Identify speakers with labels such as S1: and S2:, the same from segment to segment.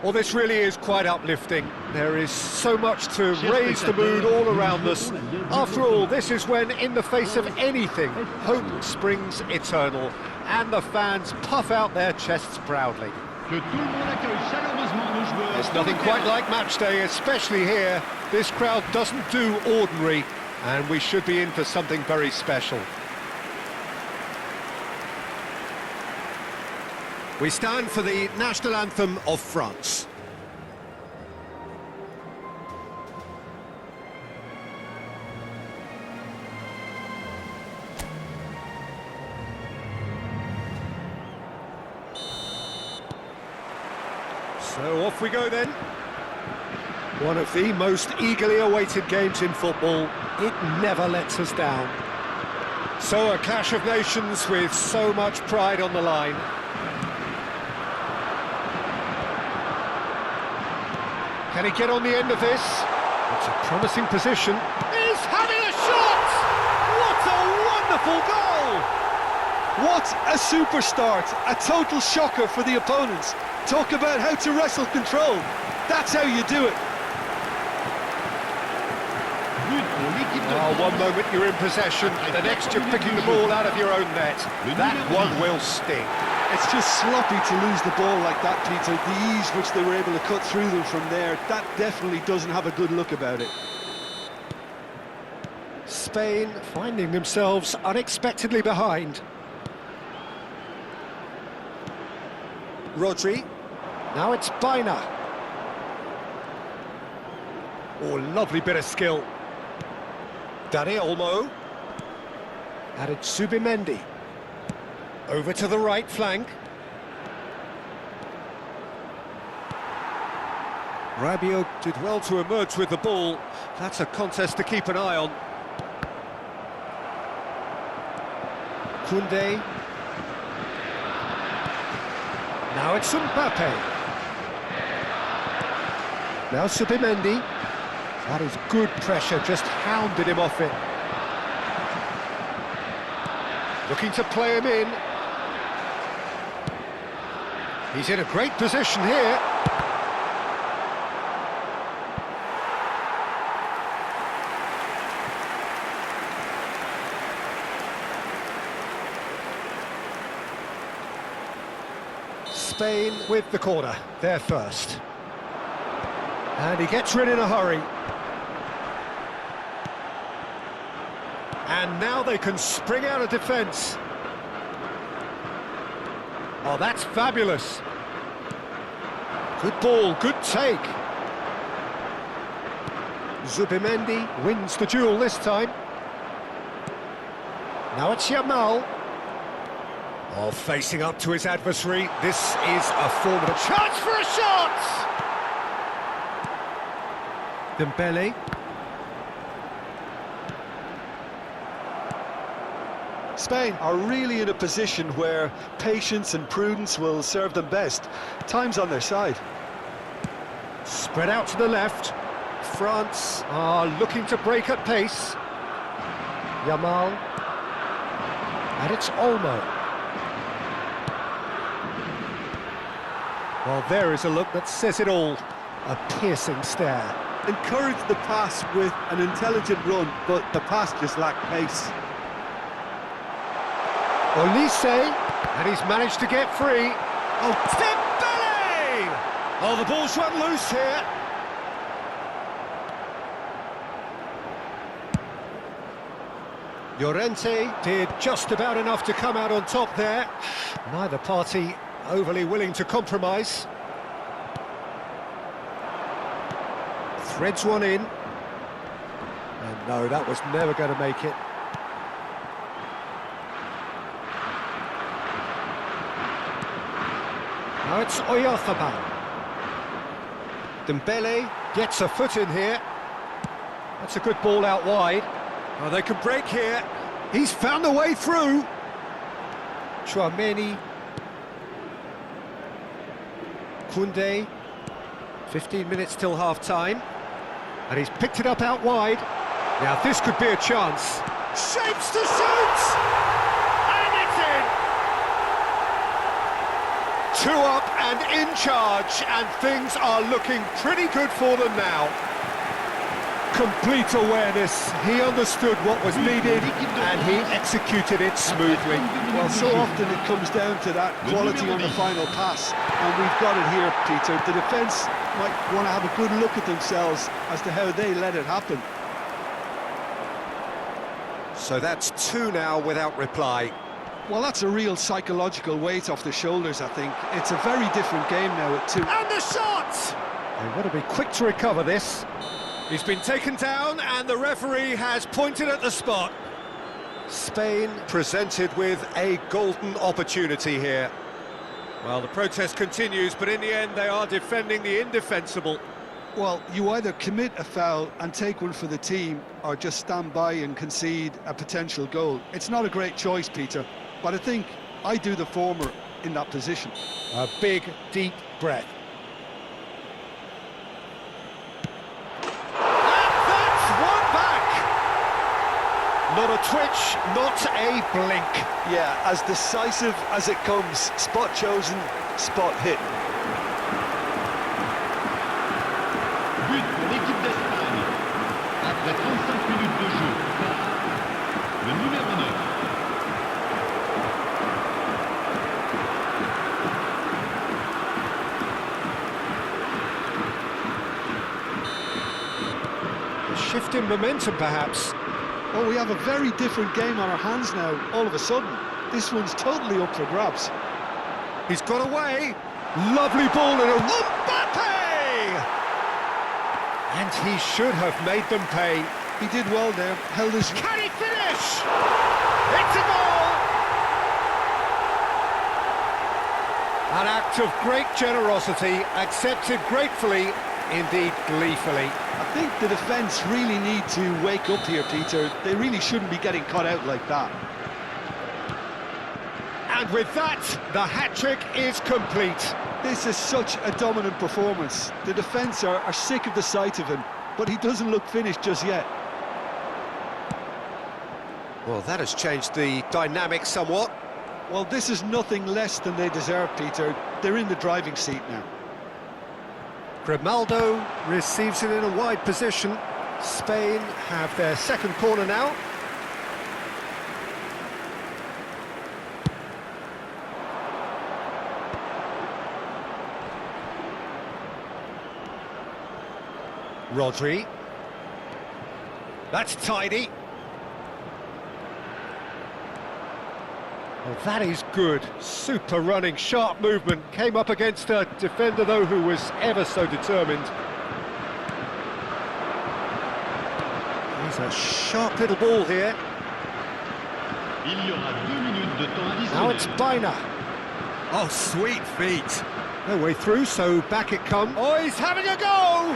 S1: Well, this really is quite uplifting. There is so much to raise the mood all around us. After all, this is when, in the face of anything, hope springs eternal, and the fans puff out their chests proudly. There's nothing quite like match day, especially here. This crowd doesn't do ordinary, and we should be in for something very special. We stand for the national anthem of France. So off we go then. One of the most eagerly awaited games in football. It never lets us down. So a clash of nations with so much pride on the line. Can he get on the end of this? It's a promising position. He's having a shot! What a wonderful goal!
S2: What a super start! A total shocker for the opponents. Talk about how to wrestle control. That's how you do it.
S1: One moment you're in possession, the next you're picking the ball out of your own net. That one will sting.
S2: It's just sloppy to lose the ball like that, Peter. The ease which they were able to cut through them from there, that definitely doesn't have a good look about it.
S1: Spain finding themselves unexpectedly behind. Rodri. Now it's Baina. Oh, lovely bit of skill. Dani Olmo. And it's Zubimendi. Over to the right flank. Rabiot did well to emerge with the ball. That's a contest to keep an eye on. Koundé. Now it's Mbappe. Now Zubimendi. That is good pressure, just hounded him off it. Looking to play him in. He's in a great position here. Spain with the corner, they're first. And he gets rid in a hurry. And now they can spring out of defence. Oh, that's fabulous. Good ball, good take. Zubimendi wins the duel this time. Now it's Yamal. Oh, facing up to his adversary. This is a formidable chance for a shot! Dembele.
S2: Spain are really in a position where patience and prudence will serve them best. Time's on their side.
S1: Spread out to the left. France are looking to break at pace. Yamal. And it's Olmo. Well, there is a look that says it all. A piercing stare.
S2: Encourage the pass with an intelligent run, but the pass just lacked pace.
S1: Olise, and he's managed to get free. Oh, Dembele! Oh, the ball's run loose here. Llorente did just about enough to come out on top there. Neither party overly willing to compromise. Threads one in. And no, that was never going to make it. Now it's Oyarzabal. Dembele gets a foot in here. That's a good ball out wide. Oh, they can break here. He's found a way through. Chouameni. Koundé. 15 minutes till half-time. And he's picked it up out wide. Now this could be a chance. Shapes to shoot! And it's in! 2 up and in charge, and things are looking pretty good for them now. Complete awareness, he understood what was needed and he executed it smoothly.
S2: Well, so often it comes down to that quality on the final pass, and we've got it here, Peter. The defence might want to have a good look at themselves as to how they let it happen.
S1: So that's 2 now without reply.
S2: Well, that's a real psychological weight off the shoulders, I think. It's a very different game now at 2.
S1: And the shot! They've got to be quick to recover this. He's been taken down and the referee has pointed at the spot. Spain presented with a golden opportunity here. Well, the protest continues, but in the end they are defending the indefensible.
S2: Well, you either commit a foul and take one for the team, or just stand by and concede a potential goal. It's not a great choice, Peter, but I think I do the former in that position.
S1: A big, deep breath. Not a twitch, not a blink.
S2: Yeah, as decisive as it comes. Spot chosen, spot hit.
S3: But pour l'équipe d'Espagne. Après 35 minutes de jeu, le numéro 9.
S1: A shift in momentum, perhaps.
S2: Oh, we have a very different game on our hands now, all of a sudden. This one's totally up for grabs.
S1: He's got away. Lovely ball in a Mbappe! And he should have made them pay.
S2: He did well there, held his...
S1: Can he finish? It's a goal! An act of great generosity, accepted gratefully, indeed gleefully.
S2: I think the defence really need to wake up here, Peter. They really shouldn't be getting caught out like that.
S1: And with that, the hat-trick is complete.
S2: This is such a dominant performance. The defence are sick of the sight of him, but he doesn't look finished just yet.
S1: Well, that has changed the dynamic somewhat.
S2: Well, this is nothing less than they deserve, Peter. They're in the driving seat now.
S1: Grimaldo receives it in a wide position. Spain have their second corner now. Rodri. That's tidy. Well, that is good. Super running, sharp movement. Came up against a defender, though, who was ever so determined. He's a sharp little ball here.
S3: Il y aura 2 minutes de temps additionnel.
S1: Now it's Baina. Oh, sweet feet. No way through, so back it comes. Oh, he's having a go!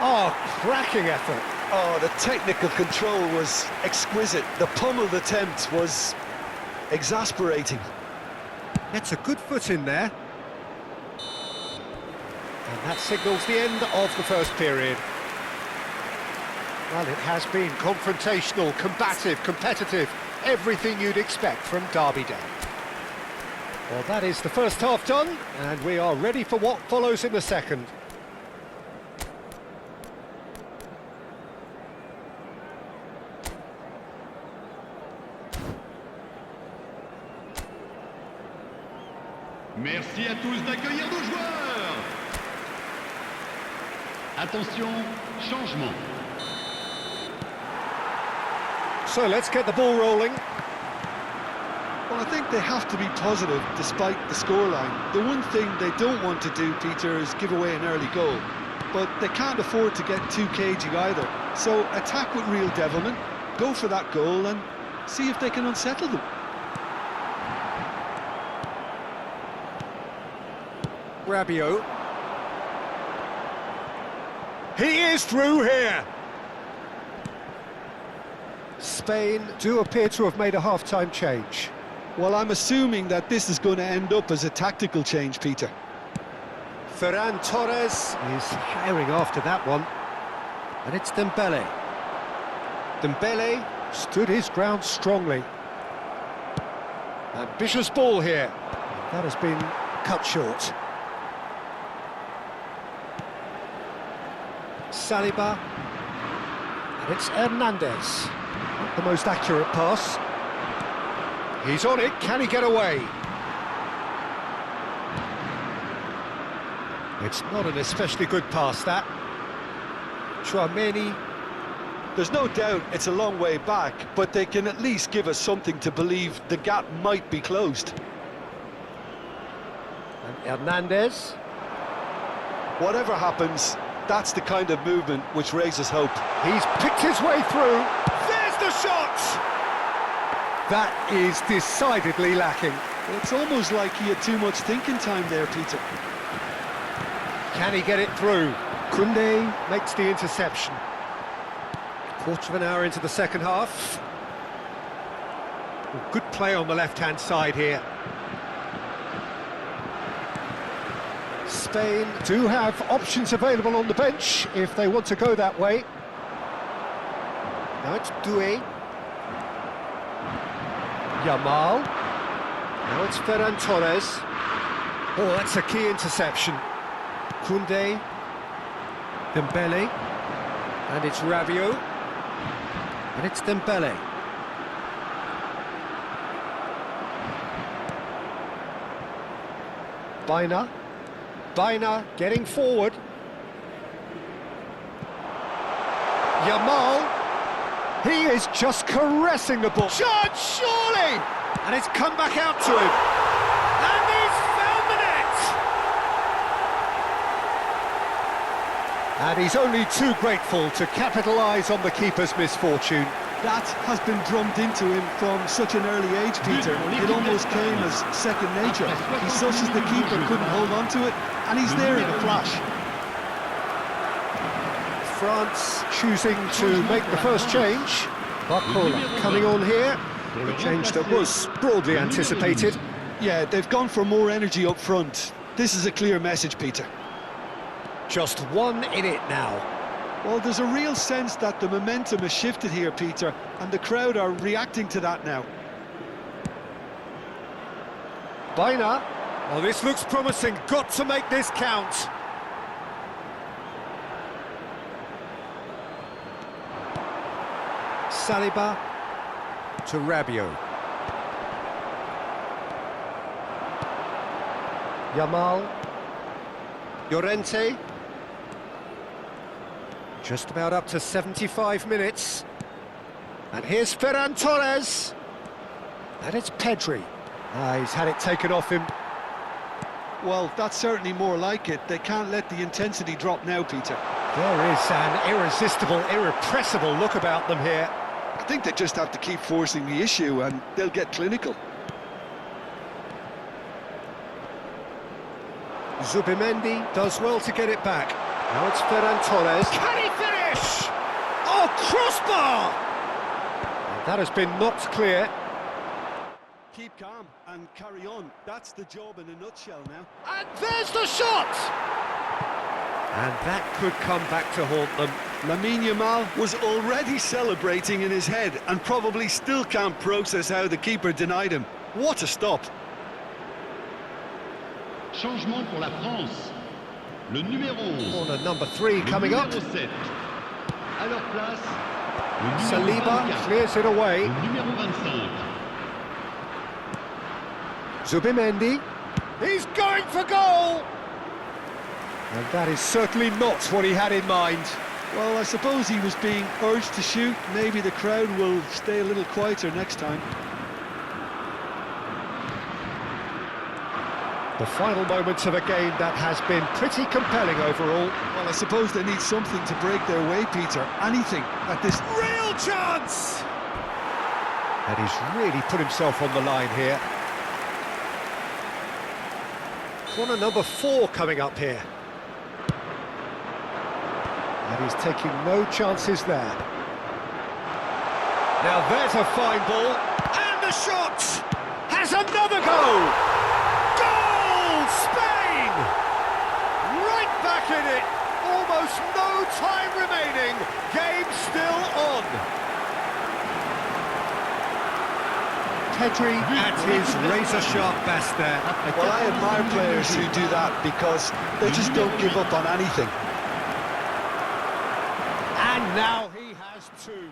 S1: Oh, cracking effort.
S2: Oh, the technical control was exquisite. The pummeled attempt was exasperating.
S1: Gets a good foot in there. And that signals the end of the first period. Well, it has been confrontational, combative, competitive, everything you'd expect from Derby Day. Well, that is the first half done, and we are ready for what follows in the second.
S3: Merci à tous d'accueillir nos joueurs. Attention, changement.
S1: So let's get the ball rolling.
S2: Well, I think they have to be positive despite the scoreline. The one thing they don't want to do, Peter, is give away an early goal. But they can't afford to get too cagey either. So attack with real devilment, go for that goal and see if they can unsettle them.
S1: Rabiot. He is through here. Spain do appear to have made a half-time change.
S2: Well, I'm assuming that this is going to end up as a tactical change, Peter.
S1: Ferran Torres is herring after that one. And it's Dembele. Dembele stood his ground strongly. Ambitious ball here. That has been cut short. Saliba. And it's Hernandez. Not the most accurate pass. He's on it, can he get away? It's not an especially good pass, that. Chouameni.
S2: There's no doubt it's a long way back, but they can at least give us something to believe the gap might be closed.
S1: And Hernandez.
S2: Whatever happens, that's the kind of movement which raises hope.
S1: He's picked his way through. There's the shot! That is decidedly lacking.
S2: It's almost like he had too much thinking time there, Peter.
S1: Can he get it through? Koundé makes the interception. Quarter of an hour into the second half. Good play on the left-hand side here. Spain do have options available on the bench if they want to go that way. Now it's Doué. Yamal. Now it's Ferran Torres. Oh, that's a key interception. Koundé. Dembele. And it's Rabiot. And it's Dembele. Baina getting forward. Yamal. He is just caressing the ball. Chance, surely! And it's come back out to him. And he's found the net! And he's only too grateful to capitalise on the keeper's misfortune.
S2: That has been drummed into him from such an early age, Peter. It almost came as second nature. He susses the keeper, couldn't hold on to it, and he's there in a flash.
S1: France choosing to make the first change. Barcola coming on here. A change that was broadly anticipated.
S2: Yeah, they've gone for more energy up front. This is a clear message, Peter.
S1: Just one in it now.
S2: Well, there's a real sense that the momentum has shifted here, Peter, and the crowd are reacting to that now.
S1: Baina. Oh, this looks promising. Got to make this count. Saliba to Rabiot. Yamal. Llorente. Just about up to 75 minutes. And here's Ferran Torres. And it's Pedri. He's had it taken off him.
S2: Well, that's certainly more like it. They can't let the intensity drop now, Peter.
S1: There is an irresistible, irrepressible look about them here.
S2: I think they just have to keep forcing the issue and they'll get clinical.
S1: Zubimendi does well to get it back. Now it's Ferran Torres. Can he finish? Oh, crossbar! And that has been knocked clear.
S2: Keep calm and carry on. That's the job in a nutshell now.
S1: And there's the shot! And that could come back to haunt them.
S2: Lamine Yamal was already celebrating in his head and probably still can't process how the keeper denied him. What a stop!
S3: Changement pour la France. Le numéro 11.
S1: Corner number 3 coming up.
S3: Le numéro 7. À leur place, le numéro
S1: Saliba
S3: 24.
S1: clears it away.
S3: Le numéro 25.
S1: Zubimendi. He's going for goal! And that is certainly not what he had in mind.
S2: Well, I suppose he was being urged to shoot. Maybe the crowd will stay a little quieter next time.
S1: The final moments of a game that has been pretty compelling overall.
S2: Well, I suppose they need something to break their way, Peter. Anything at this...
S1: Real chance! And he's really put himself on the line here. Corner number 4 coming up here. And he's taking no chances there. Now there's a fine ball. And the shot! Has another goal! Goal! Spain! Right back in it. Almost no time remaining. Game still on. Pedri at his razor-sharp best there.
S2: Well, I admire players who do that because they just don't give up on anything.
S1: And now he has two.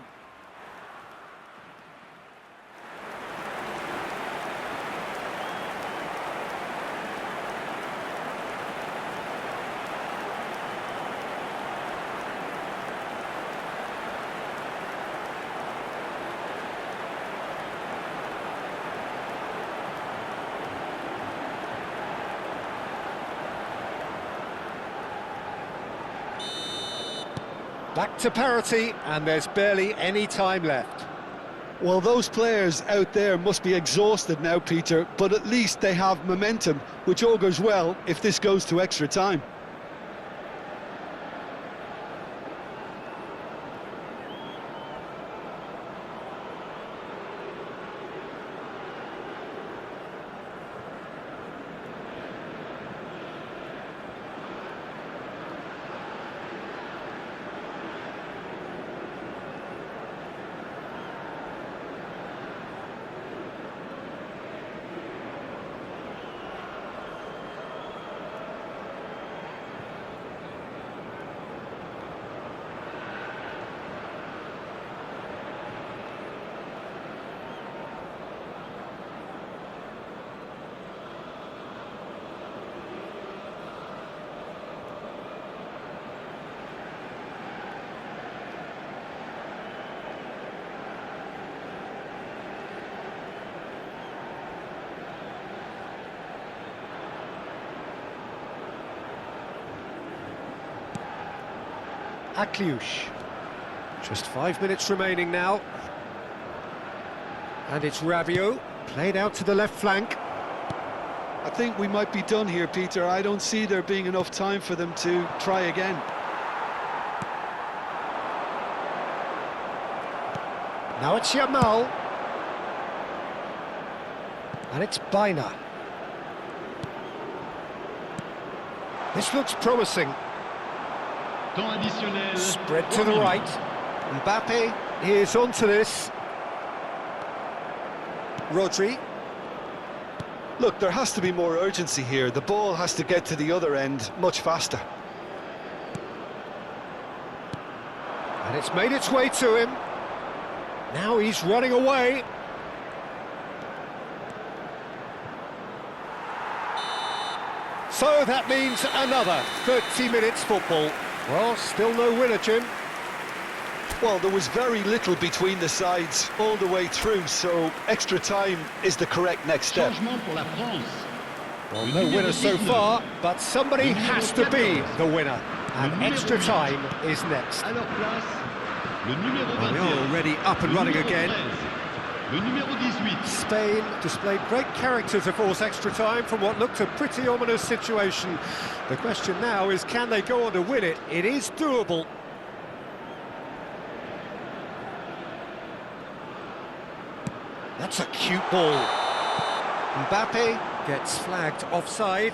S1: Back to parity, and there's barely any time left.
S2: Well, those players out there must be exhausted now, Peter, but at least they have momentum, which augurs well if this goes to extra time.
S1: Akliush. Just 5 minutes remaining now. And it's Rabiot, played out to the left flank.
S2: I think we might be done here, Peter. I don't see there being enough time for them to try again.
S1: Now it's Yamal. And it's Baina. This looks promising.
S3: Temps additionnel.
S1: Spread to the right. Mbappe is onto this. Rodri.
S2: Look, there has to be more urgency here. The ball has to get to the other end much faster.
S1: And it's made its way to him. Now he's running away. So that means another 30 minutes football. Well, still no winner, Jim.
S2: Well, there was very little between the sides all the way through, so extra time is the correct next step.
S3: Changement pour la France.
S1: Well, no winner so far, but somebody has to be the winner. And extra time is next.
S3: À leur place, le numéro
S1: Well,
S3: 21.
S1: they're already up and
S3: Le
S1: running
S3: numéro
S1: again.
S3: 13. Le numéro 18.
S1: Spain displayed great character to force extra time from what looked a pretty ominous situation. The question now is, can they go on to win it? It is doable. That's a cute ball. Mbappe gets flagged offside.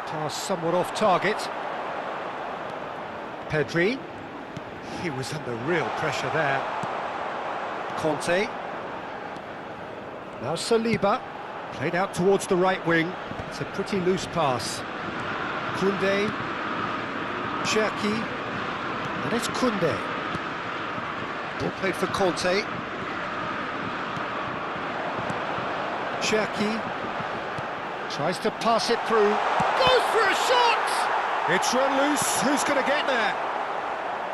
S1: Pass somewhat off target. Pedri. He was under real pressure there. Conte. Now Saliba. Played out towards the right wing. It's a pretty loose pass. Koundé. Cherki. And it's Koundé. Ball played for Conte. Cherki. Tries to pass it through. Goes for a shot! It's run loose. Who's going to get there?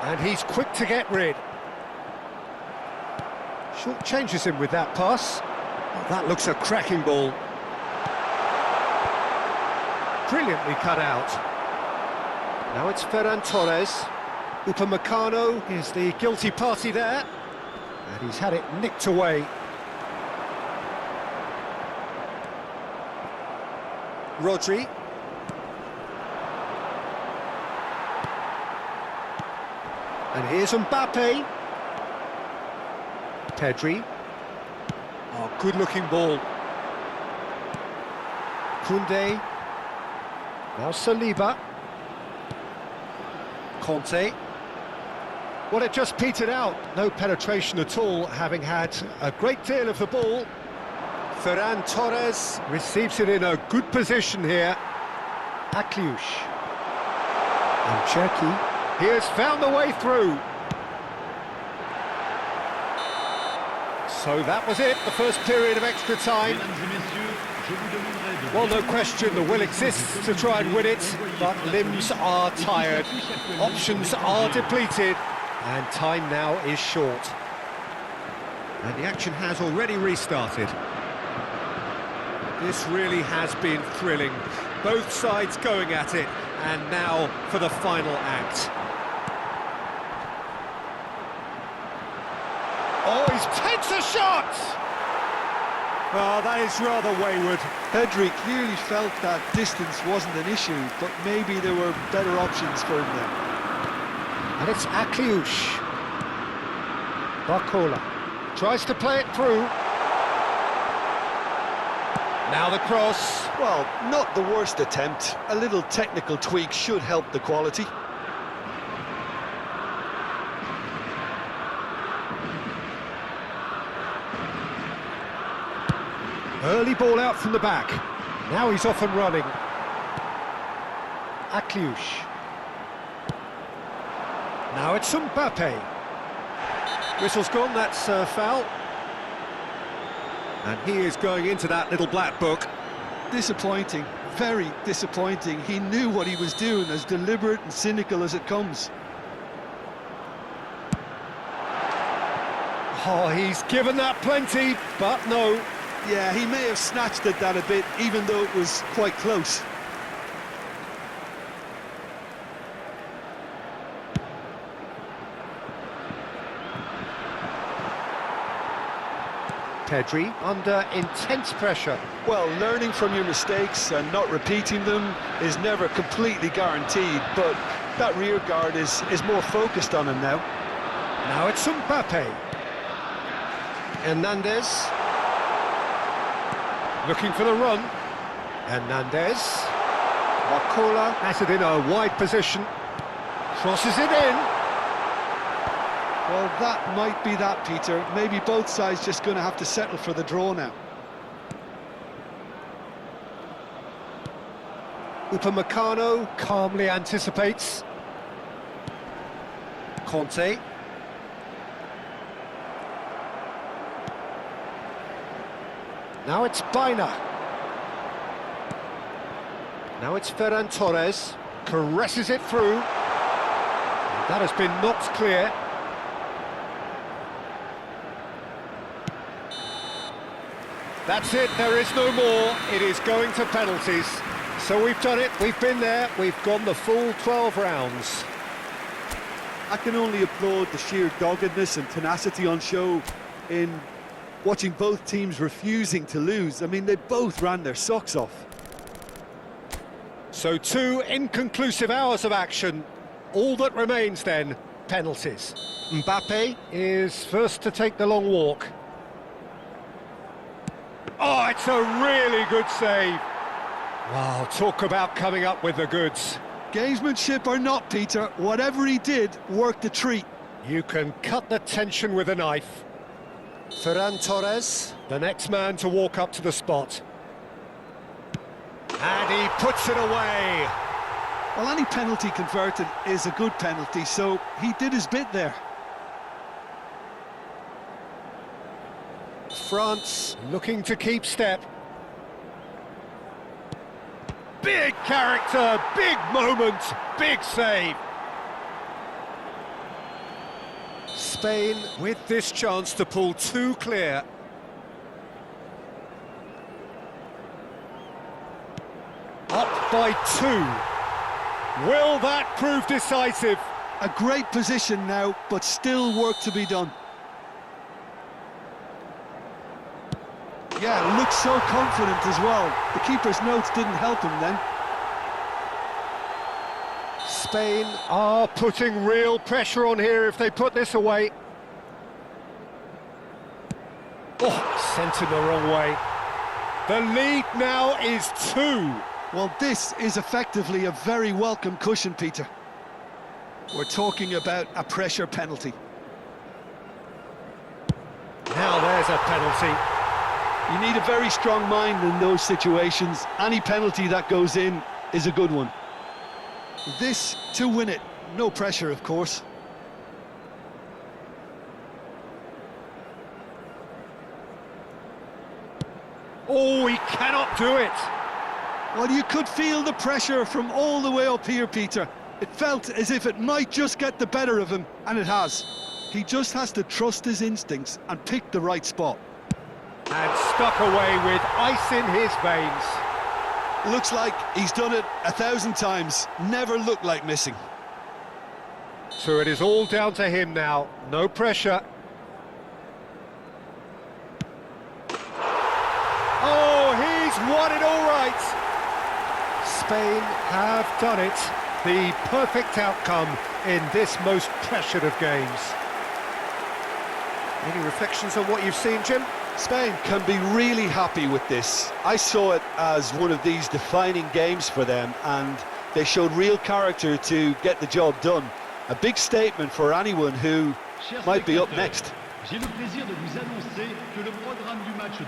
S1: And he's quick to get rid. Short changes him with that pass. Oh, that looks a cracking ball. Brilliantly cut out. Now it's Ferran Torres. Upamecano is the guilty party there. And he's had it nicked away. Rodri. And here's Mbappe. Pedri. Oh, good-looking ball. Koundé. Now Saliba. Conte. Well, it just petered out. No penetration at all, having had a great deal of the ball. Ferran Torres receives it in a good position here. Akliush. And Cherki. He has found the way through. So that was it, the first period of extra time. Well, no question, the will exists to try and win it, but limbs are tired, options are depleted, and time now is short. And the action has already restarted. This really has been thrilling. Both sides going at it, and now for the final act. Oh, he takes a shot! Oh, that is rather wayward.
S2: Pedri clearly felt that distance wasn't an issue, but maybe there were better options for him there.
S1: And it's Akliush. Barcola tries to play it through. Now the cross.
S2: Well, not the worst attempt. A little technical tweak should help the quality.
S1: Early ball out from the back. Now he's off and running. Akliush. Now it's Mbappe. Whistle's gone, that's a foul. And he is going into that little black book.
S2: Disappointing, very disappointing. He knew what he was doing, as deliberate and cynical as it comes.
S1: Oh, he's given that plenty, but no.
S2: Yeah, he may have snatched at that a bit, even though it was quite close.
S1: Pedri under intense pressure.
S2: Well, learning from your mistakes and not repeating them is never completely guaranteed, but that rear guard is more focused on him now.
S1: Now it's Mbappe. Hernandez. Looking for the run. Hernandez. Barcola has it in a wide position. Crosses it in.
S2: Well, that might be that, Peter. Maybe both sides just going to have to settle for the draw now.
S1: Upamecano calmly anticipates. Conte. Now it's Baina. Now it's Ferran Torres. Caresses it through. That has been knocked clear. That's it, there is no more. It is going to penalties. So we've done it, we've been there, we've gone the full 12 rounds.
S2: I can only applaud the sheer doggedness and tenacity on show in watching both teams refusing to lose. I mean, they both ran their socks off.
S1: So 2 inconclusive hours of action. All that remains then, penalties. Mbappe is first to take the long walk. Oh, it's a really good save. Wow, talk about coming up with the goods.
S2: Gamesmanship or not, Peter, whatever he did worked a treat.
S1: You can cut the tension with a knife. Ferran Torres, the next man to walk up to the spot. And he puts it away.
S2: Well, any penalty converted is a good penalty, so he did his bit there.
S1: France looking to keep step. Big character, big moment, big save. Spain with this chance to pull 2 clear. Up by 2. Will that prove decisive?
S2: A great position now, but still work to be done. Yeah, looks so confident as well. The keeper's notes didn't help him then.
S1: Spain are putting real pressure on here if they put this away. Oh, sent in the wrong way. The lead now is 2.
S2: Well, this is effectively a very welcome cushion, Peter. We're talking about a pressure penalty.
S1: Now there's a penalty.
S2: You need a very strong mind in those situations. Any penalty that goes in is a good one. This to win it. No pressure, of course.
S1: Oh, he cannot do it.
S2: Well, you could feel the pressure from all the way up here, Peter. It felt as if it might just get the better of him, and it has. He just has to trust his instincts and pick the right spot.
S1: And stuck away with ice in his veins.
S2: Looks like he's done it 1,000 times. Never looked like missing.
S1: So it is all down to him now. No pressure. Oh, he's won it all right. Spain have done it. The perfect outcome in this most pressured of games. Any reflections on what you've seen, Jim?
S2: Spain can be really happy with this. I saw it as one of these defining games for them, and they showed real character to get the job done. A big statement for anyone who might be up next.
S3: J'ai le plaisir de vous annoncer que le programme du match